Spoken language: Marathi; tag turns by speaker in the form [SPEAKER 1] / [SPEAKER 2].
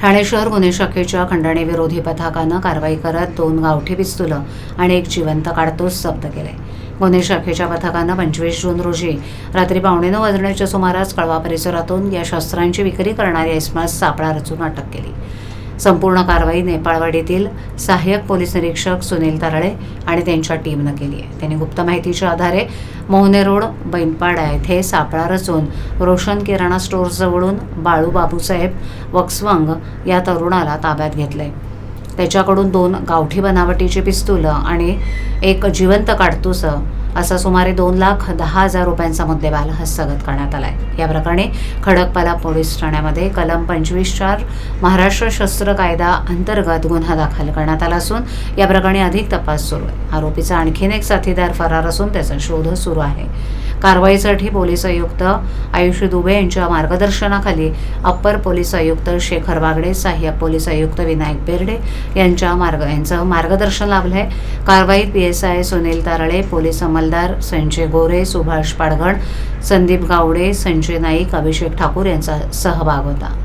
[SPEAKER 1] ठाणे शहर गुन्हे शाखेच्या खंडणी विरोधी पथकानं कारवाई करत 2 गावठी पिस्तुलं आणि 1 जिवंत काडतूस जप्त केले. गुन्हे शाखेच्या पथकानं 25 जून रोजी रात्री 8:45 वाजण्याच्या सुमारास कळवा परिसरातून या शस्त्रांची विक्री करणाऱ्या इसमास सापळा रचून अटक केली. संपूर्ण कारवाई नेपाळवाडीतील सहाय्यक पोलीस निरीक्षक सुनील तरळे आणि त्यांच्या टीमनं केली आहे. त्यांनी गुप्त माहितीच्या आधारे मोहने रोड बैनपाडा येथे सापळा रचून रोशन किराणा स्टोअर्सजवळून बाळू बाबूसाहेब वक्सवंग या तरुणाला ताब्यात घेतले. त्याच्याकडून 2 गावठी बनावटीची पिस्तूलं आणि 1 जिवंत काडतूस असा सुमारे 2,10,000 रुपयांचा मुद्देमाल हस्तगत करण्यात आलाय. या प्रकरणी खडकपाला पोलीस ठाण्यामध्ये कलम 25(4) महाराष्ट्र शस्त्र कायदा अंतर्गत गुन्हा दाखल करण्यात आला असून या प्रकरणी अधिक तपास सुरू आहे. आरोपीचा आणखीन एक साथीदार फरार असून त्याचा शोध सुरू आहे. कारवाईसाठी पोलीस आयुक्त आयुष दुबे यांच्या मार्गदर्शनाखाली अप्पर पोलीस आयुक्त शेखर बागडे, सहाय्यक पोलीस आयुक्त विनायक बेर्डे यांचं मार्गदर्शन लाभलंय. कारवाईत PSI सुनील तरळे, पोलीस अंमलदार संजय गोरे, सुभाष पाडगण, संदीप गावडे, संजय नाईक, अभिषेक ठाकूर यांचा सहभाग होता.